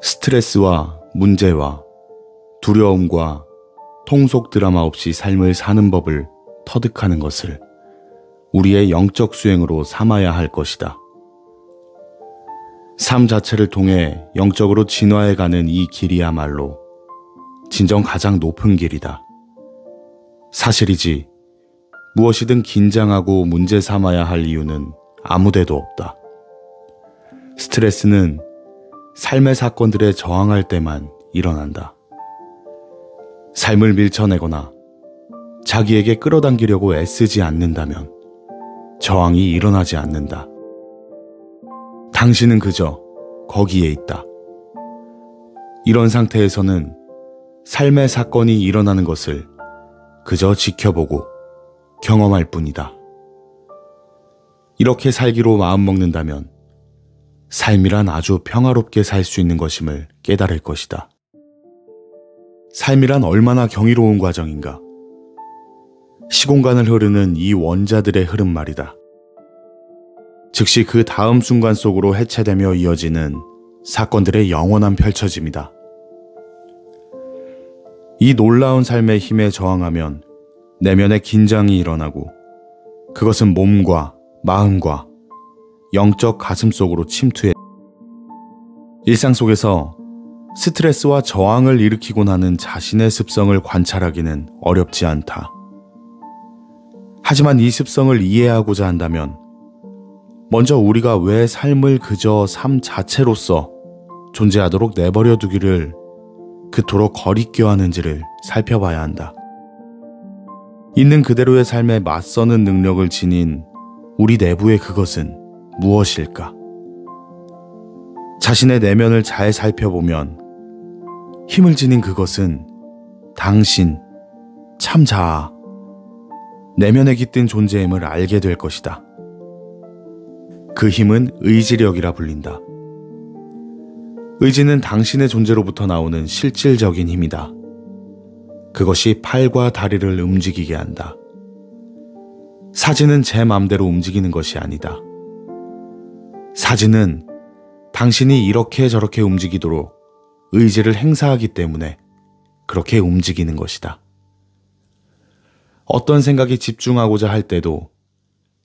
스트레스와 문제와 두려움과 통속 드라마 없이 삶을 사는 법을 터득하는 것을 우리의 영적 수행으로 삼아야 할 것이다. 삶 자체를 통해 영적으로 진화해가는 이 길이야말로 진정 가장 높은 길이다. 사실이지 무엇이든 긴장하고 문제 삼아야 할 이유는 아무데도 없다. 스트레스는 삶의 사건들에 저항할 때만 일어난다. 삶을 밀쳐내거나 자기에게 끌어당기려고 애쓰지 않는다면 저항이 일어나지 않는다. 당신은 그저 거기에 있다. 이런 상태에서는 삶의 사건이 일어나는 것을 그저 지켜보고 경험할 뿐이다. 이렇게 살기로 마음먹는다면 삶이란 아주 평화롭게 살 수 있는 것임을 깨달을 것이다. 삶이란 얼마나 경이로운 과정인가. 시공간을 흐르는 이 원자들의 흐름 말이다. 즉시 그 다음 순간 속으로 해체되며 이어지는 사건들의 영원한 펼쳐짐이다. 이 놀라운 삶의 힘에 저항하면 내면의 긴장이 일어나고 그것은 몸과 마음과 영적 가슴 속으로 침투해 일상 속에서 스트레스와 저항을 일으키곤 하는 자신의 습성을 관찰하기는 어렵지 않다. 하지만 이 습성을 이해하고자 한다면 먼저 우리가 왜 삶을 그저 삶 자체로서 존재하도록 내버려 두기를 그토록 거리껴 하는지를 살펴봐야 한다. 있는 그대로의 삶에 맞서는 능력을 지닌 우리 내부의 그것은 무엇일까? 자신의 내면을 잘 살펴보면 힘을 지닌 그것은 당신, 참 자아, 내면에 깃든 존재임을 알게 될 것이다. 그 힘은 의지력이라 불린다. 의지는 당신의 존재로부터 나오는 실질적인 힘이다. 그것이 팔과 다리를 움직이게 한다. 사지는 제 맘대로 움직이는 것이 아니다. 사지는 당신이 이렇게 저렇게 움직이도록 의지를 행사하기 때문에 그렇게 움직이는 것이다. 어떤 생각에 집중하고자 할 때도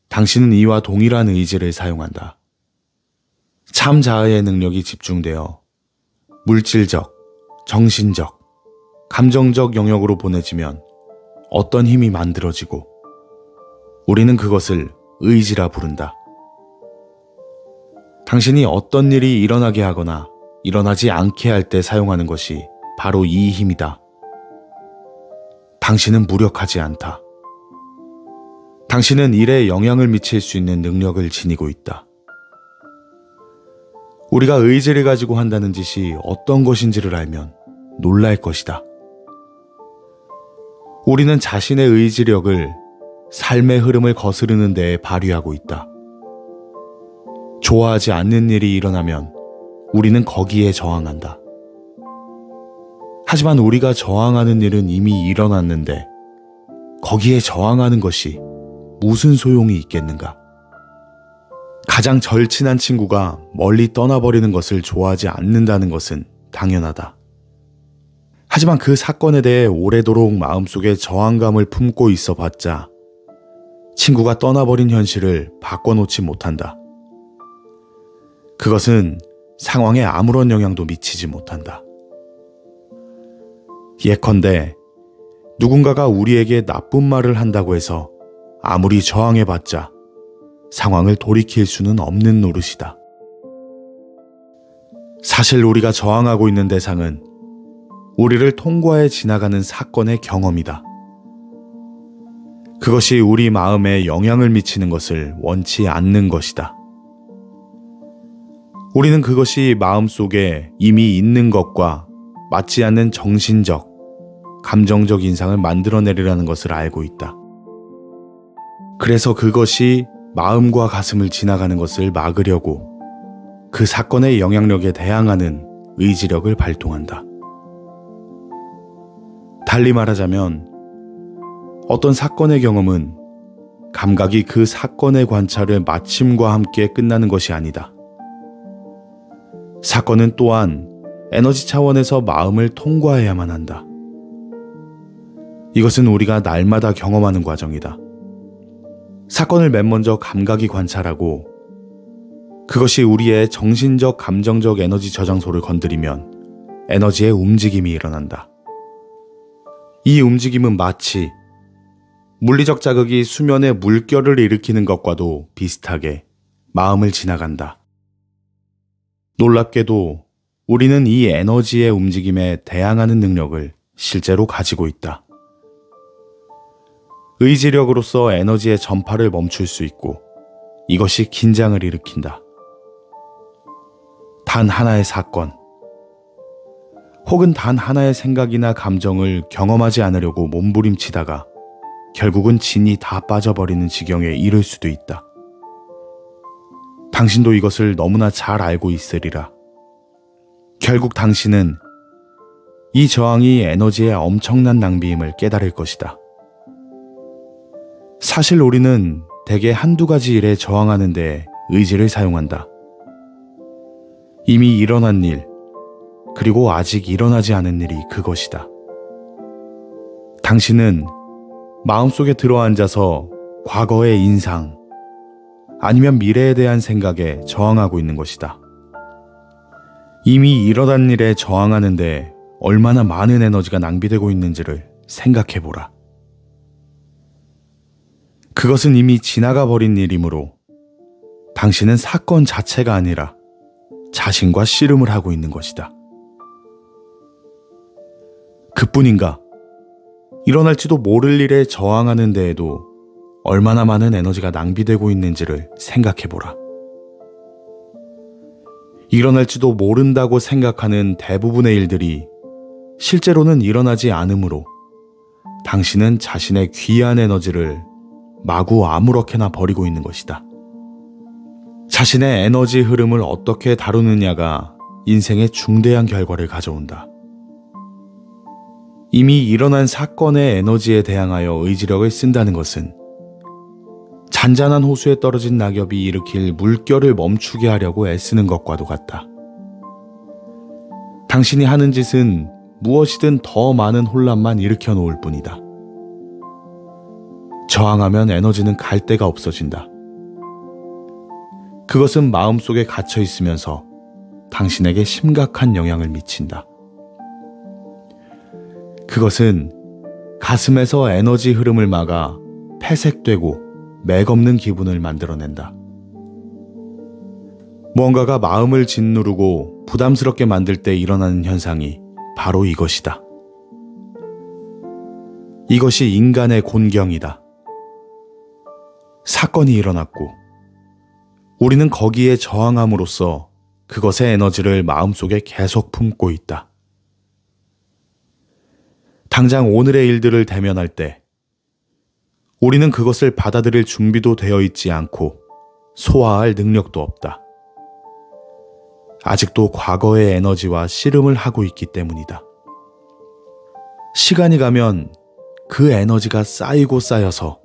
당신은 이와 동일한 의지를 사용한다. 참 자아의 능력이 집중되어 물질적, 정신적, 감정적 영역으로 보내지면 어떤 힘이 만들어지고 우리는 그것을 의지라 부른다. 당신이 어떤 일이 일어나게 하거나 일어나지 않게 할 때 사용하는 것이 바로 이 힘이다. 당신은 무력하지 않다. 당신은 일에 영향을 미칠 수 있는 능력을 지니고 있다. 우리가 의지를 가지고 한다는 짓이 어떤 것인지를 알면 놀랄 것이다. 우리는 자신의 의지력을 삶의 흐름을 거스르는 데에 발휘하고 있다. 좋아하지 않는 일이 일어나면 우리는 거기에 저항한다. 하지만 우리가 저항하는 일은 이미 일어났는데 거기에 저항하는 것이 무슨 소용이 있겠는가? 가장 절친한 친구가 멀리 떠나버리는 것을 좋아하지 않는다는 것은 당연하다. 하지만 그 사건에 대해 오래도록 마음속에 저항감을 품고 있어 봤자 친구가 떠나버린 현실을 바꿔놓지 못한다. 그것은 상황에 아무런 영향도 미치지 못한다. 예컨대 누군가가 우리에게 나쁜 말을 한다고 해서 아무리 저항해봤자 상황을 돌이킬 수는 없는 노릇이다. 사실 우리가 저항하고 있는 대상은 우리를 통과해 지나가는 사건의 경험이다. 그것이 우리 마음에 영향을 미치는 것을 원치 않는 것이다. 우리는 그것이 마음속에 이미 있는 것과 맞지 않는 정신적, 감정적 인상을 만들어내리라는 것을 알고 있다. 그래서 그것이 마음과 가슴을 지나가는 것을 막으려고 그 사건의 영향력에 대항하는 의지력을 발동한다. 달리 말하자면 어떤 사건의 경험은 감각이 그 사건의 관찰을 마침과 함께 끝나는 것이 아니다. 사건은 또한 에너지 차원에서 마음을 통과해야만 한다. 이것은 우리가 날마다 경험하는 과정이다. 사건을 맨 먼저 감각이 관찰하고 그것이 우리의 정신적, 감정적 에너지 저장소를 건드리면 에너지의 움직임이 일어난다. 이 움직임은 마치 물리적 자극이 수면에 물결을 일으키는 것과도 비슷하게 마음을 지나간다. 놀랍게도 우리는 이 에너지의 움직임에 대항하는 능력을 실제로 가지고 있다. 의지력으로서 에너지의 전파를 멈출 수 있고 이것이 긴장을 일으킨다. 단 하나의 사건, 혹은 단 하나의 생각이나 감정을 경험하지 않으려고 몸부림치다가 결국은 진이 다 빠져버리는 지경에 이를 수도 있다. 당신도 이것을 너무나 잘 알고 있으리라. 결국 당신은 이 저항이 에너지의 엄청난 낭비임을 깨달을 것이다. 사실 우리는 대개 한두 가지 일에 저항하는 데 의지를 사용한다. 이미 일어난 일, 그리고 아직 일어나지 않은 일이 그것이다. 당신은 마음속에 들어앉아서 과거의 인상, 아니면 미래에 대한 생각에 저항하고 있는 것이다. 이미 일어난 일에 저항하는데 얼마나 많은 에너지가 낭비되고 있는지를 생각해보라. 그것은 이미 지나가 버린 일이므로 당신은 사건 자체가 아니라 자신과 씨름을 하고 있는 것이다. 그뿐인가? 일어날지도 모를 일에 저항하는 데에도 얼마나 많은 에너지가 낭비되고 있는지를 생각해보라. 일어날지도 모른다고 생각하는 대부분의 일들이 실제로는 일어나지 않으므로 당신은 자신의 귀한 에너지를 마구 아무렇게나 버리고 있는 것이다. 자신의 에너지 흐름을 어떻게 다루느냐가 인생의 중대한 결과를 가져온다. 이미 일어난 사건의 에너지에 대항하여 의지력을 쓴다는 것은 잔잔한 호수에 떨어진 낙엽이 일으킬 물결을 멈추게 하려고 애쓰는 것과도 같다. 당신이 하는 짓은 무엇이든 더 많은 혼란만 일으켜 놓을 뿐이다. 저항하면 에너지는 갈 데가 없어진다. 그것은 마음속에 갇혀 있으면서 당신에게 심각한 영향을 미친다. 그것은 가슴에서 에너지 흐름을 막아 폐색되고 맥없는 기분을 만들어낸다. 무언가가 마음을 짓누르고 부담스럽게 만들 때 일어나는 현상이 바로 이것이다. 이것이 인간의 곤경이다. 사건이 일어났고 우리는 거기에 저항함으로써 그것의 에너지를 마음속에 계속 품고 있다. 당장 오늘의 일들을 대면할 때 우리는 그것을 받아들일 준비도 되어 있지 않고 소화할 능력도 없다. 아직도 과거의 에너지와 씨름을 하고 있기 때문이다. 시간이 가면 그 에너지가 쌓이고 쌓여서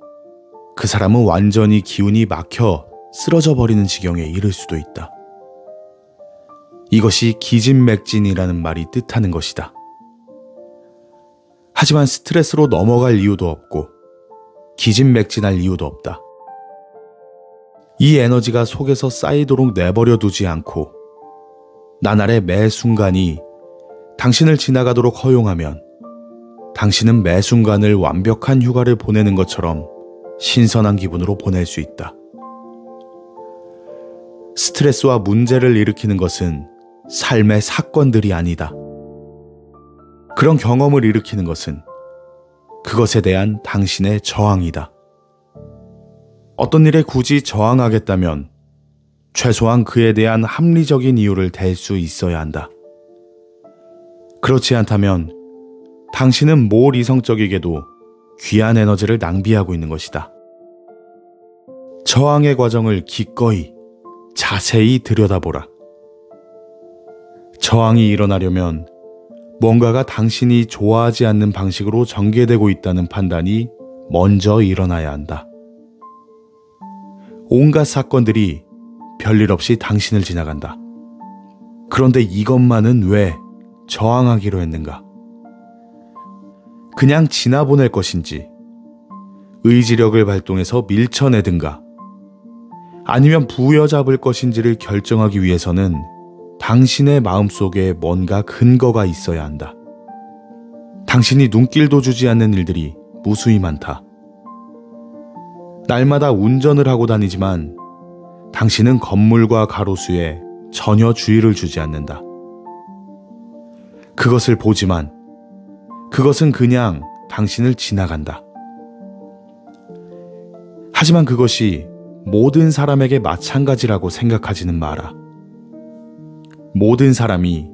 그 사람은 완전히 기운이 막혀 쓰러져 버리는 지경에 이를 수도 있다. 이것이 기진맥진이라는 말이 뜻하는 것이다. 하지만 스트레스로 넘어갈 이유도 없고 기진맥진할 이유도 없다. 이 에너지가 속에서 쌓이도록 내버려 두지 않고 나날의 매 순간이 당신을 지나가도록 허용하면 당신은 매 순간을 완벽한 휴가를 보내는 것처럼 신선한 기분으로 보낼 수 있다. 스트레스와 문제를 일으키는 것은 삶의 사건들이 아니다. 그런 경험을 일으키는 것은 그것에 대한 당신의 저항이다. 어떤 일에 굳이 저항하겠다면 최소한 그에 대한 합리적인 이유를 댈 수 있어야 한다. 그렇지 않다면 당신은 뭘 이성적이게도 귀한 에너지를 낭비하고 있는 것이다. 저항의 과정을 기꺼이 자세히 들여다보라. 저항이 일어나려면 뭔가가 당신이 좋아하지 않는 방식으로 전개되고 있다는 판단이 먼저 일어나야 한다. 온갖 사건들이 별일 없이 당신을 지나간다. 그런데 이것만은 왜 저항하기로 했는가? 그냥 지나보낼 것인지, 의지력을 발동해서 밀쳐내든가, 아니면 부여잡을 것인지를 결정하기 위해서는 당신의 마음속에 뭔가 근거가 있어야 한다. 당신이 눈길도 주지 않는 일들이 무수히 많다. 날마다 운전을 하고 다니지만 당신은 건물과 가로수에 전혀 주의를 주지 않는다. 그것을 보지만 그것은 그냥 당신을 지나간다. 하지만 그것이 모든 사람에게 마찬가지라고 생각하지는 마라. 모든 사람이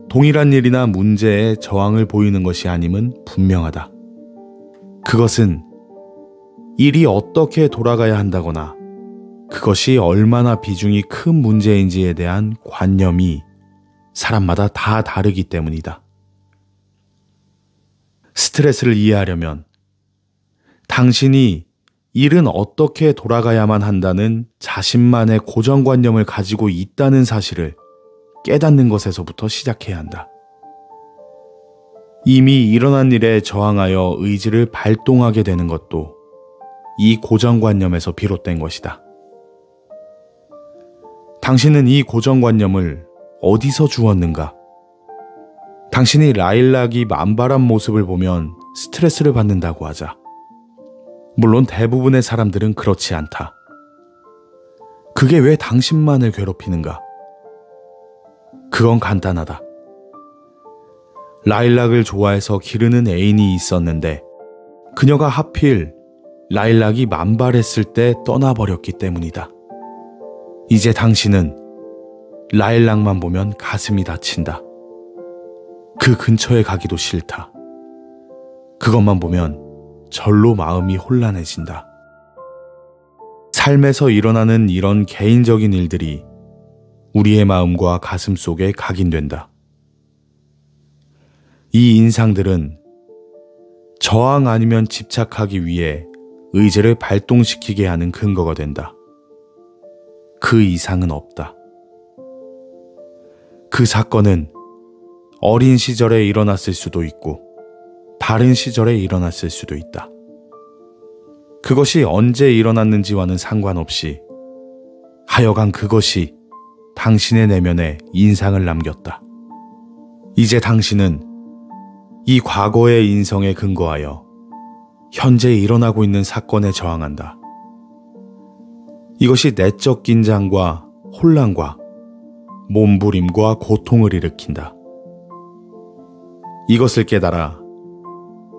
동일한 일이나 문제에 저항을 보이는 것이 아님은 분명하다. 그것은 일이 어떻게 돌아가야 한다거나 그것이 얼마나 비중이 큰 문제인지에 대한 관념이 사람마다 다 다르기 때문이다. 스트레스를 이해하려면 당신이 일은 어떻게 돌아가야만 한다는 자신만의 고정관념을 가지고 있다는 사실을 깨닫는 것에서부터 시작해야 한다. 이미 일어난 일에 저항하여 의지를 발동하게 되는 것도 이 고정관념에서 비롯된 것이다. 당신은 이 고정관념을 어디서 주었는가? 당신이 라일락이 만발한 모습을 보면 스트레스를 받는다고 하자. 물론 대부분의 사람들은 그렇지 않다. 그게 왜 당신만을 괴롭히는가? 그건 간단하다. 라일락을 좋아해서 기르는 애인이 있었는데 그녀가 하필 라일락이 만발했을 때 떠나버렸기 때문이다. 이제 당신은 라일락만 보면 가슴이 다친다. 그 근처에 가기도 싫다. 그것만 보면 절로 마음이 혼란해진다. 삶에서 일어나는 이런 개인적인 일들이 우리의 마음과 가슴 속에 각인된다. 이 인상들은 저항 아니면 집착하기 위해 의지를 발동시키게 하는 근거가 된다. 그 이상은 없다. 그 사건은 어린 시절에 일어났을 수도 있고 다른 시절에 일어났을 수도 있다. 그것이 언제 일어났는지와는 상관없이 하여간 그것이 당신의 내면에 인상을 남겼다. 이제 당신은 이 과거의 인성에 근거하여 현재 일어나고 있는 사건에 저항한다. 이것이 내적 긴장과 혼란과 몸부림과 고통을 일으킨다. 이것을 깨달아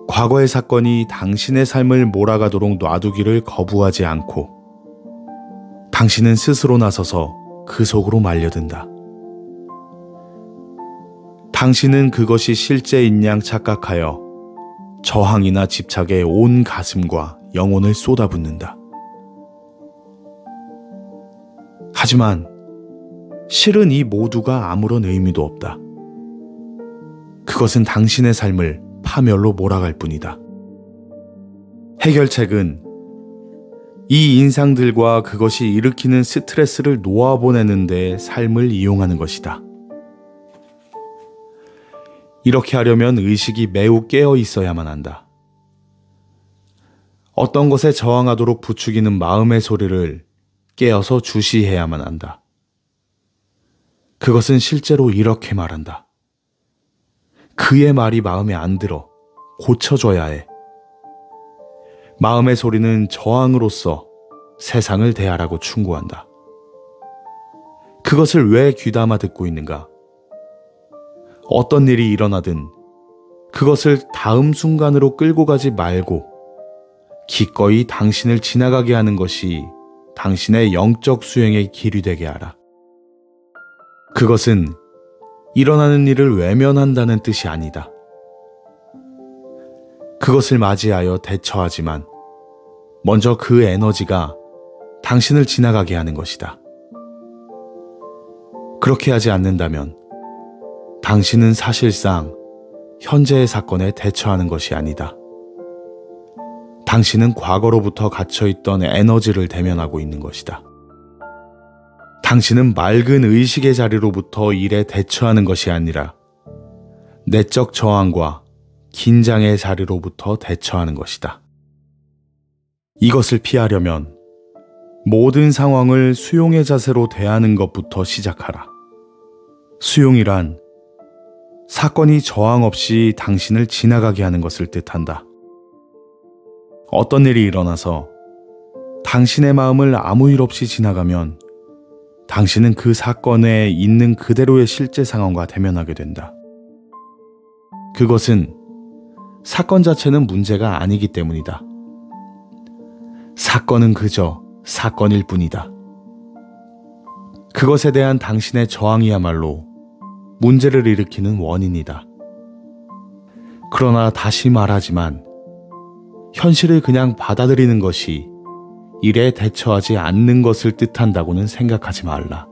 과거의 사건이 당신의 삶을 몰아가도록 놔두기를 거부하지 않고 당신은 스스로 나서서 그 속으로 말려든다. 당신은 그것이 실제인 양 착각하여 저항이나 집착에 온 가슴과 영혼을 쏟아붓는다. 하지만 실은 이 모두가 아무런 의미도 없다. 그것은 당신의 삶을 파멸로 몰아갈 뿐이다. 해결책은 이 인상들과 그것이 일으키는 스트레스를 놓아보내는 데 삶을 이용하는 것이다. 이렇게 하려면 의식이 매우 깨어 있어야만 한다. 어떤 것에 저항하도록 부추기는 마음의 소리를 깨어서 주시해야만 한다. 그것은 실제로 이렇게 말한다. 그의 말이 마음에 안 들어. 고쳐줘야 해. 마음의 소리는 저항으로서 세상을 대하라고 충고한다. 그것을 왜 귀담아 듣고 있는가? 어떤 일이 일어나든 그것을 다음 순간으로 끌고 가지 말고 기꺼이 당신을 지나가게 하는 것이 당신의 영적 수행의 길이 되게 하라. 그것은 일어나는 일을 외면한다는 뜻이 아니다. 그것을 맞이하여 대처하지만 먼저 그 에너지가 당신을 지나가게 하는 것이다. 그렇게 하지 않는다면 당신은 사실상 현재의 사건에 대처하는 것이 아니다. 당신은 과거로부터 갇혀있던 에너지를 대면하고 있는 것이다. 당신은 맑은 의식의 자리로부터 일에 대처하는 것이 아니라 내적 저항과 긴장의 자리로부터 대처하는 것이다. 이것을 피하려면 모든 상황을 수용의 자세로 대하는 것부터 시작하라. 수용이란 사건이 저항 없이 당신을 지나가게 하는 것을 뜻한다. 어떤 일이 일어나서 당신의 마음을 아무 일 없이 지나가면 당신은 그 사건에 있는 그대로의 실제 상황과 대면하게 된다. 그것은 사건 자체는 문제가 아니기 때문이다. 사건은 그저 사건일 뿐이다. 그것에 대한 당신의 저항이야말로 문제를 일으키는 원인이다. 그러나 다시 말하지만 현실을 그냥 받아들이는 것이 일에 대처하지 않는 것을 뜻한다고는 생각하지 말라.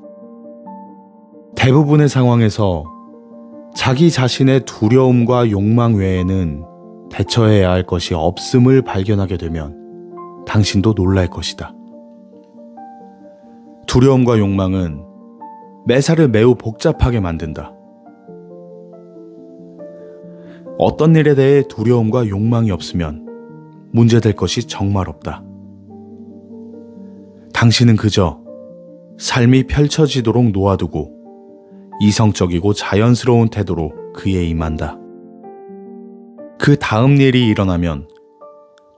대부분의 상황에서 자기 자신의 두려움과 욕망 외에는 대처해야 할 것이 없음을 발견하게 되면 당신도 놀랄 것이다. 두려움과 욕망은 매사를 매우 복잡하게 만든다. 어떤 일에 대해 두려움과 욕망이 없으면 문제될 것이 정말 없다. 당신은 그저 삶이 펼쳐지도록 놓아두고 이성적이고 자연스러운 태도로 그에 임한다. 그 다음 일이 일어나면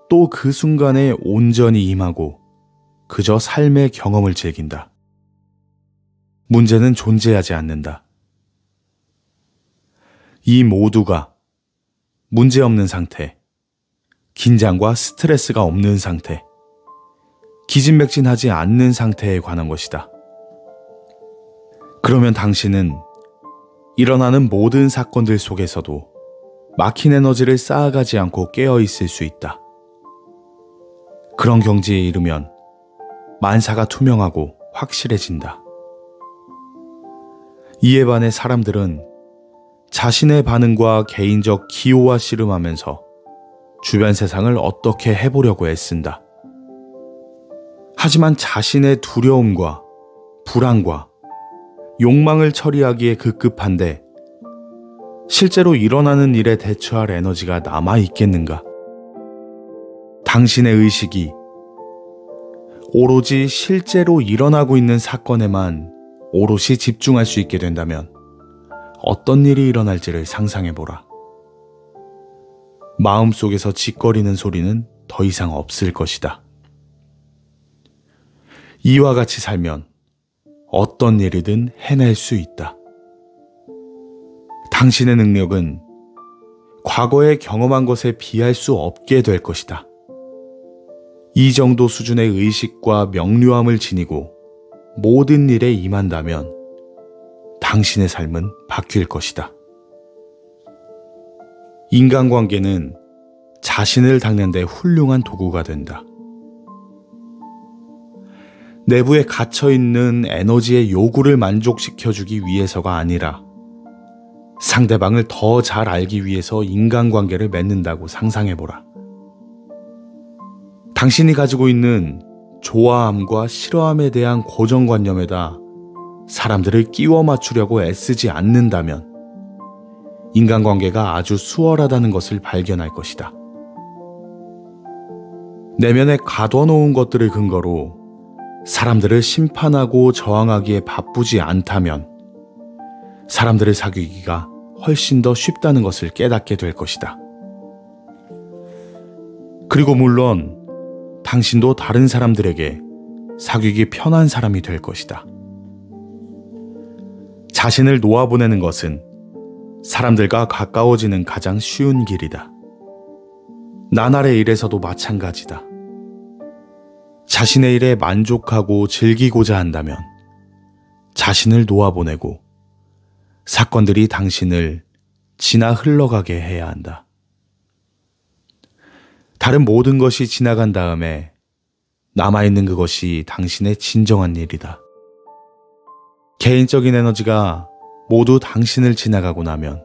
또 그 순간에 온전히 임하고 그저 삶의 경험을 즐긴다. 문제는 존재하지 않는다. 이 모두가 문제없는 상태, 긴장과 스트레스가 없는 상태, 기진맥진하지 않는 상태에 관한 것이다. 그러면 당신은 일어나는 모든 사건들 속에서도 막힌 에너지를 쌓아가지 않고 깨어있을 수 있다. 그런 경지에 이르면 만사가 투명하고 확실해진다. 이에 반해 사람들은 자신의 반응과 개인적 기호와 씨름하면서 주변 세상을 어떻게 해보려고 애쓴다. 하지만 자신의 두려움과 불안과 욕망을 처리하기에 급급한데 실제로 일어나는 일에 대처할 에너지가 남아있겠는가? 당신의 의식이 오로지 실제로 일어나고 있는 사건에만 오롯이 집중할 수 있게 된다면 어떤 일이 일어날지를 상상해보라. 마음속에서 짓거리는 소리는 더 이상 없을 것이다. 이와 같이 살면 어떤 일이든 해낼 수 있다. 당신의 능력은 과거에 경험한 것에 비할 수 없게 될 것이다. 이 정도 수준의 의식과 명료함을 지니고 모든 일에 임한다면 당신의 삶은 바뀔 것이다. 인간관계는 자신을 닦는 데 훌륭한 도구가 된다. 내부에 갇혀있는 에너지의 요구를 만족시켜주기 위해서가 아니라 상대방을 더 잘 알기 위해서 인간관계를 맺는다고 상상해보라. 당신이 가지고 있는 좋아함과 싫어함에 대한 고정관념에다 사람들을 끼워 맞추려고 애쓰지 않는다면 인간관계가 아주 수월하다는 것을 발견할 것이다. 내면에 가둬놓은 것들을 근거로 사람들을 심판하고 저항하기에 바쁘지 않다면 사람들을 사귀기가 훨씬 더 쉽다는 것을 깨닫게 될 것이다. 그리고 물론 당신도 다른 사람들에게 사귀기 편한 사람이 될 것이다. 자신을 놓아보내는 것은 사람들과 가까워지는 가장 쉬운 길이다. 나날의 일에서도 마찬가지다. 자신의 일에 만족하고 즐기고자 한다면 자신을 놓아보내고 사건들이 당신을 지나 흘러가게 해야 한다. 다른 모든 것이 지나간 다음에 남아있는 그것이 당신의 진정한 일이다. 개인적인 에너지가 모두 당신을 지나가고 나면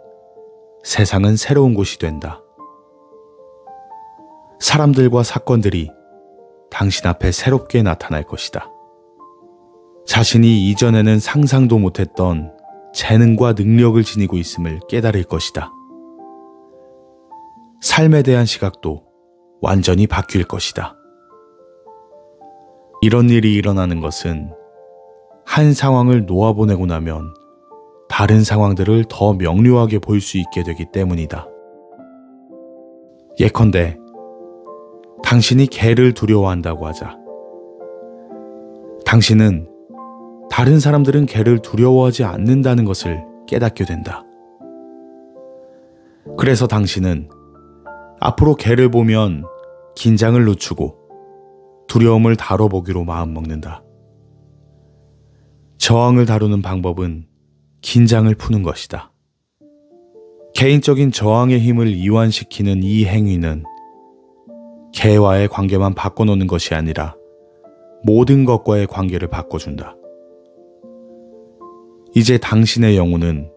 세상은 새로운 곳이 된다. 사람들과 사건들이 당신 앞에 새롭게 나타날 것이다. 자신이 이전에는 상상도 못했던 재능과 능력을 지니고 있음을 깨달을 것이다. 삶에 대한 시각도 완전히 바뀔 것이다. 이런 일이 일어나는 것은 한 상황을 놓아보내고 나면 다른 상황들을 더 명료하게 볼 수 있게 되기 때문이다. 예컨대 당신이 개를 두려워한다고 하자. 당신은 다른 사람들은 개를 두려워하지 않는다는 것을 깨닫게 된다. 그래서 당신은 앞으로 개를 보면 긴장을 늦추고 두려움을 다뤄보기로 마음먹는다. 저항을 다루는 방법은 긴장을 푸는 것이다. 개인적인 저항의 힘을 이완시키는 이 행위는 개와의 관계만 바꿔놓는 것이 아니라 모든 것과의 관계를 바꿔준다. 이제 당신의 영혼은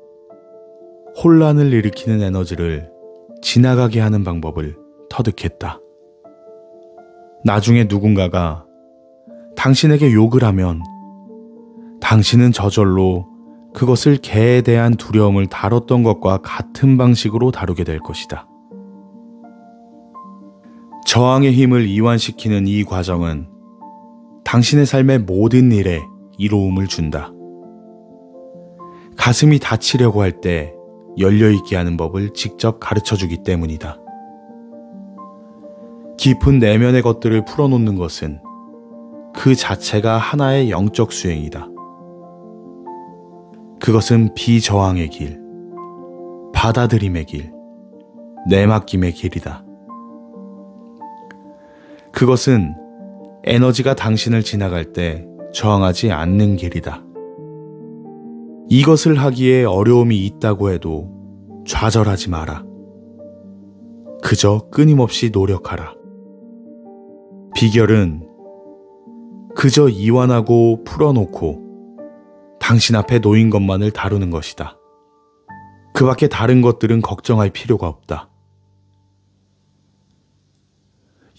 혼란을 일으키는 에너지를 지나가게 하는 방법을 터득했다. 나중에 누군가가 당신에게 욕을 하면 당신은 저절로 그것을 개에 대한 두려움을 다뤘던 것과 같은 방식으로 다루게 될 것이다. 저항의 힘을 이완시키는 이 과정은 당신의 삶의 모든 일에 이로움을 준다. 가슴이 다치려고 할 때 열려있게 하는 법을 직접 가르쳐주기 때문이다. 깊은 내면의 것들을 풀어놓는 것은 그 자체가 하나의 영적 수행이다. 그것은 비저항의 길, 받아들임의 길, 내맡김의 길이다. 그것은 에너지가 당신을 지나갈 때 저항하지 않는 길이다. 이것을 하기에 어려움이 있다고 해도 좌절하지 마라. 그저 끊임없이 노력하라. 비결은 그저 이완하고 풀어놓고 당신 앞에 놓인 것만을 다루는 것이다. 그 밖에 다른 것들은 걱정할 필요가 없다.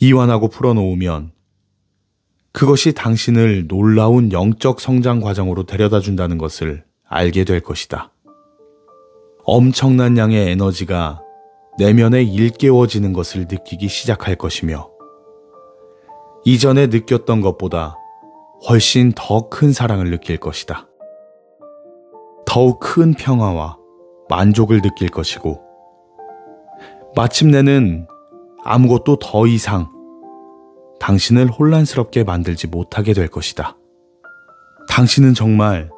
이완하고 풀어놓으면 그것이 당신을 놀라운 영적 성장 과정으로 데려다 준다는 것을 알게 될 것이다. 엄청난 양의 에너지가 내면에 일깨워지는 것을 느끼기 시작할 것이며 이전에 느꼈던 것보다 훨씬 더 큰 사랑을 느낄 것이다. 더욱 큰 평화와 만족을 느낄 것이고 마침내는 아무것도 더 이상 당신을 혼란스럽게 만들지 못하게 될 것이다. 당신은 정말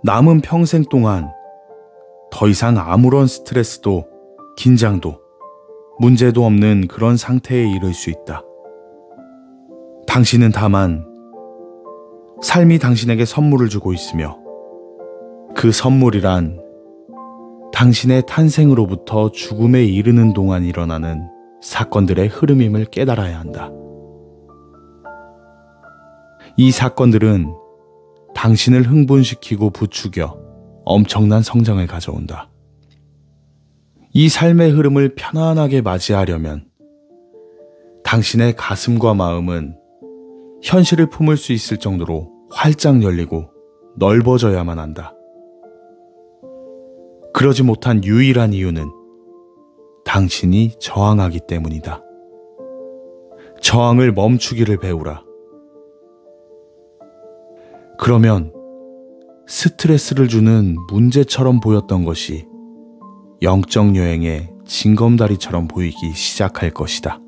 남은 평생 동안 더 이상 아무런 스트레스도 긴장도 문제도 없는 그런 상태에 이를 수 있다. 당신은 다만 삶이 당신에게 선물을 주고 있으며 그 선물이란 당신의 탄생으로부터 죽음에 이르는 동안 일어나는 사건들의 흐름임을 깨달아야 한다. 이 사건들은 당신을 흥분시키고 부추겨 엄청난 성장을 가져온다. 이 삶의 흐름을 편안하게 맞이하려면 당신의 가슴과 마음은 현실을 품을 수 있을 정도로 활짝 열리고 넓어져야만 한다. 그러지 못한 유일한 이유는 당신이 저항하기 때문이다. 저항을 멈추기를 배우라. 그러면 스트레스를 주는 문제처럼 보였던 것이 영적 여행의 징검다리처럼 보이기 시작할 것이다.